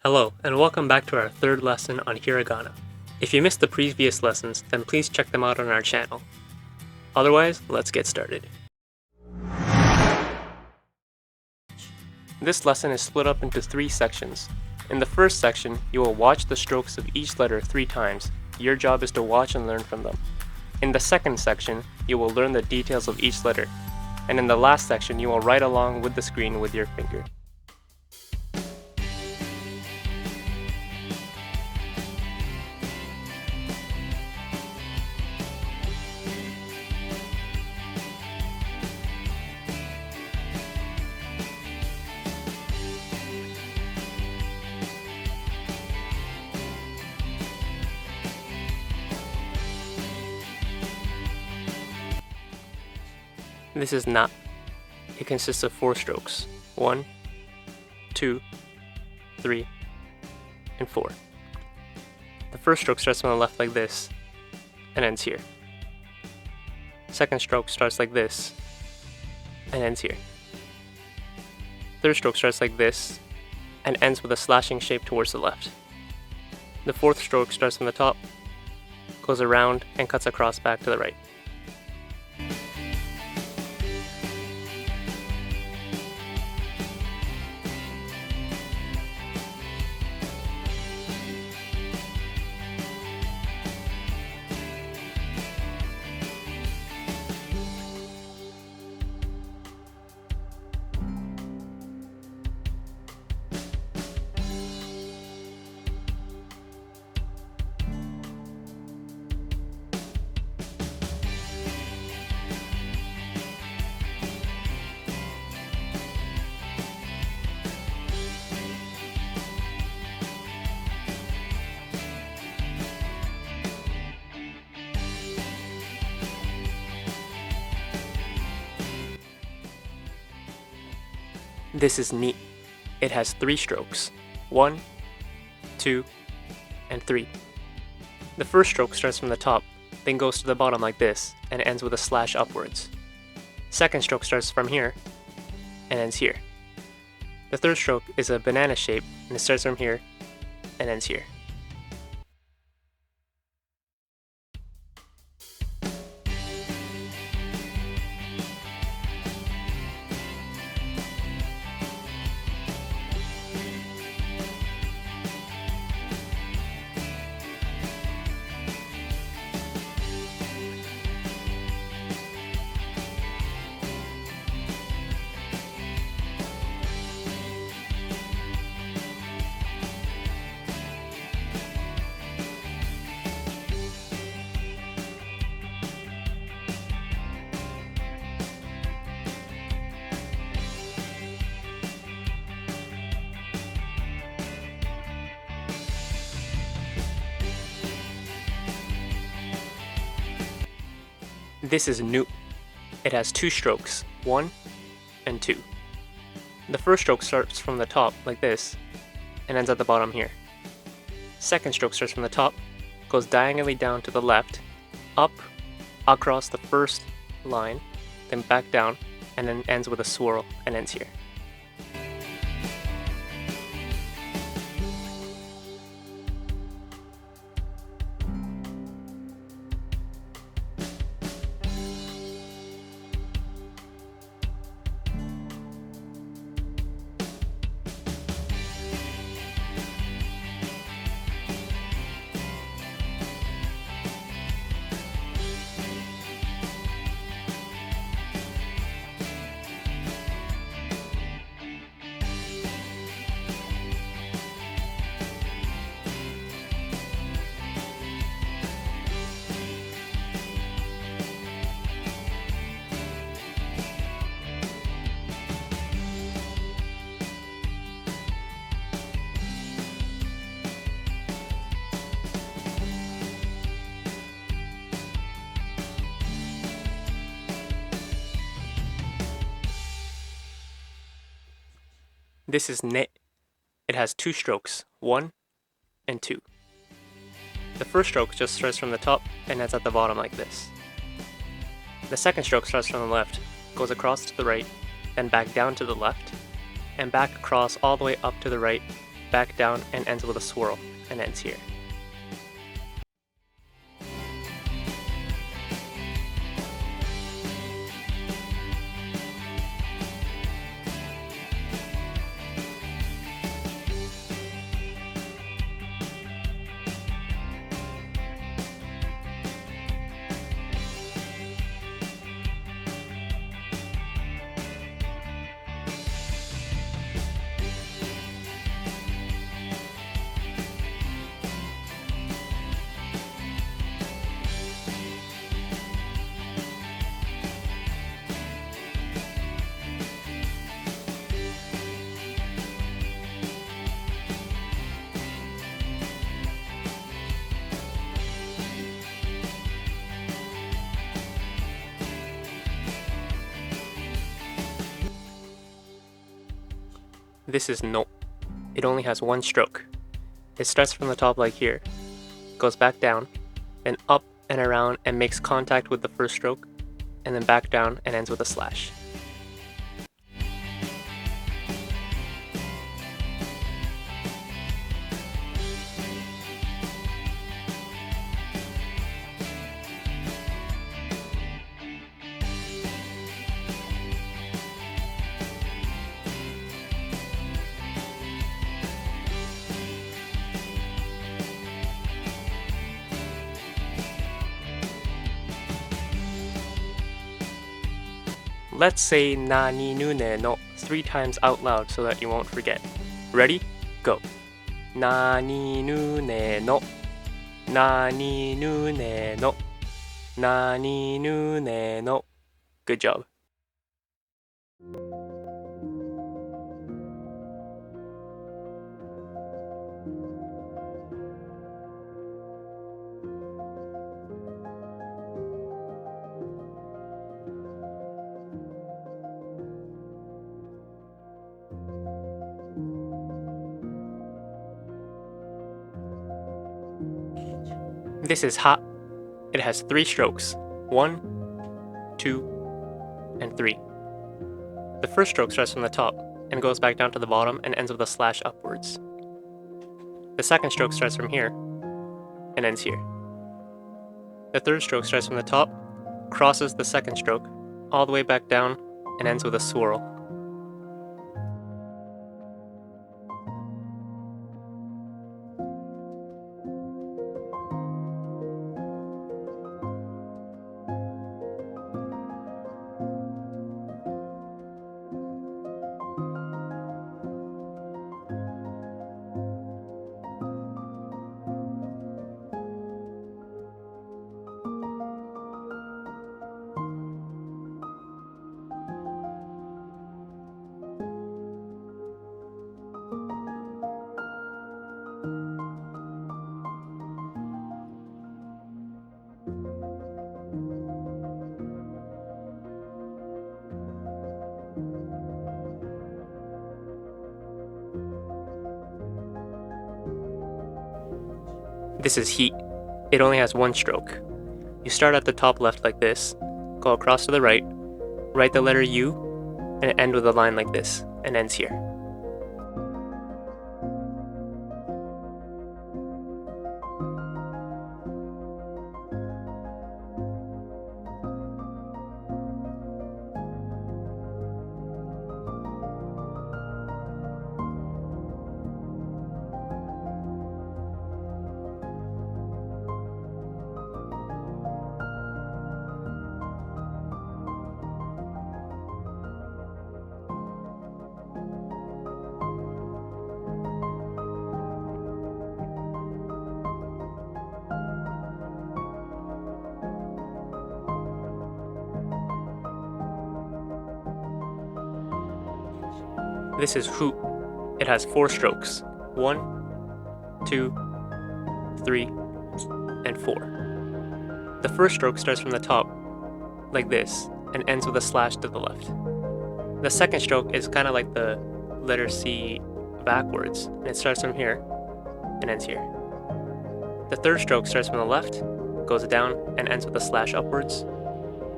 Hello, and welcome back to our third lesson on hiragana. If you missed the previous lessons, then please check them out on our channel. Otherwise, let's get started. This lesson is split up into 3 sections. In the first section, you will watch the strokes of each letter 3 times. Your job is to watch and learn from them. In the second section, you will learn the details of each letter. And in the last section, you will write along with the screen with your finger. This is na. It consists of 4 strokes. 1, 2, 3, and 4. The first stroke starts on the left like this, and ends here. Second stroke starts like this, and ends here. Third stroke starts like this, and ends with a slashing shape towards the left. The fourth stroke starts from the top, goes around, and cuts across back to the right. This is ni. It has 3 strokes. 1, 2, and 3. The first stroke starts from the top, then goes to the bottom like this, and ends with a slash upwards. Second stroke starts from here, and ends here. The third stroke is a banana shape, and it starts from here, and ends here. This is nu. It has 2 strokes, 1 and 2. The first stroke starts from the top like this, and ends at the bottom here. Second stroke starts from the top, goes diagonally down to the left, up, across the first line, then back down, and then ends with a swirl and ends here. This is ne. It has 2 strokes, 1 and 2. The first stroke just starts from the top and ends at the bottom like this. The second stroke starts from the left, goes across to the right, then back down to the left, and back across all the way up to the right, back down, and ends with a swirl, and ends here. This is no. It only has one stroke. It starts from the top like here, goes back down, then up and around and makes contact with the first stroke, and then back down and ends with a slash. Let's say nani nune no 3 times out loud so that you won't forget. Ready? Go. Nani nune no. Nani nune no. Nani nune no. Good job. This is ha. It has 3 strokes. 1, 2, and 3. The first stroke starts from the top and goes back down to the bottom and ends with a slash upwards. The second stroke starts from here and ends here. The third stroke starts from the top, crosses the second stroke, all the way back down, and ends with a swirl. This is heat. It only has 1 stroke. You start at the top left like this, go across to the right, write the letter U, and end with a line like this, and ends here. This is hu. It has 4 strokes. 1, 2, 3, and 4. The first stroke starts from the top, like this, and ends with a slash to the left. The second stroke is kind of like the letter C backwards, and it starts from here and ends here. The third stroke starts from the left, goes down, and ends with a slash upwards.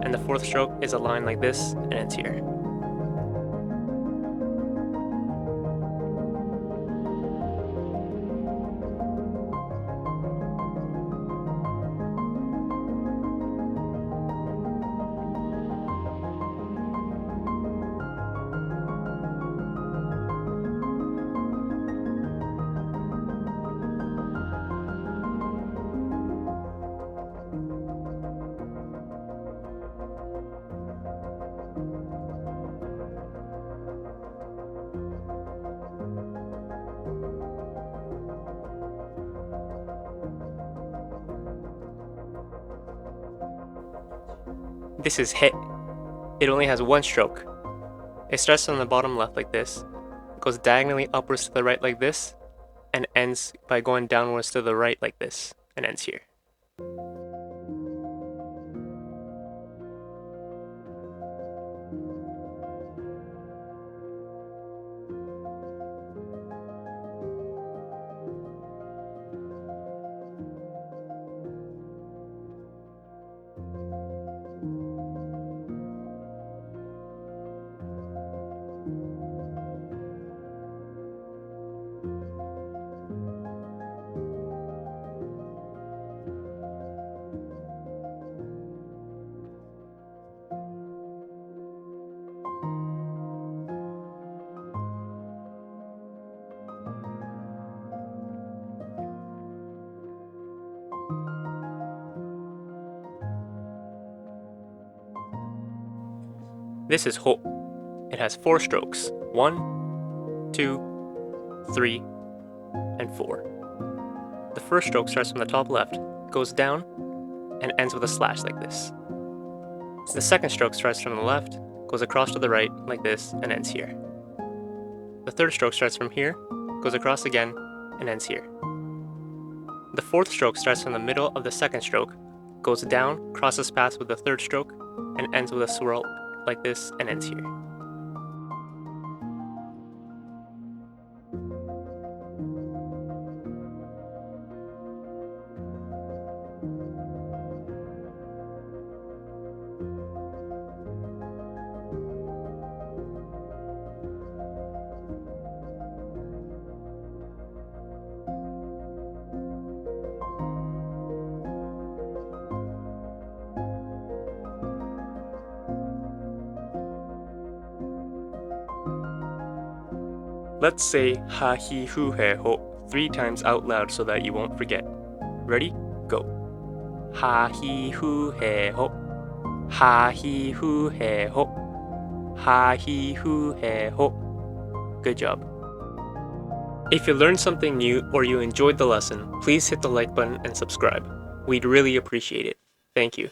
And the fourth stroke is a line like this and ends here. This is he. It only has one stroke. It starts on the bottom left like this, goes diagonally upwards to the right like this, and ends by going downwards to the right like this, and ends here. This is ho. It has 4 strokes. 1, 2, 3, and 4. The first stroke starts from the top left, goes down, and ends with a slash like this. The second stroke starts from the left, goes across to the right like this, and ends here. The third stroke starts from here, goes across again, and ends here. The fourth stroke starts from the middle of the second stroke, goes down, crosses paths with the third stroke, and ends with a swirl like this, and ends here. Let's say ha hi hu he ho 3 times out loud so that you won't forget. Ready? Go. Ha hi hu he ho. Ha hi hu he ho. Ha hi hu he ho. Good job. If you learned something new or you enjoyed the lesson, please hit the like button and subscribe. We'd really appreciate it. Thank you.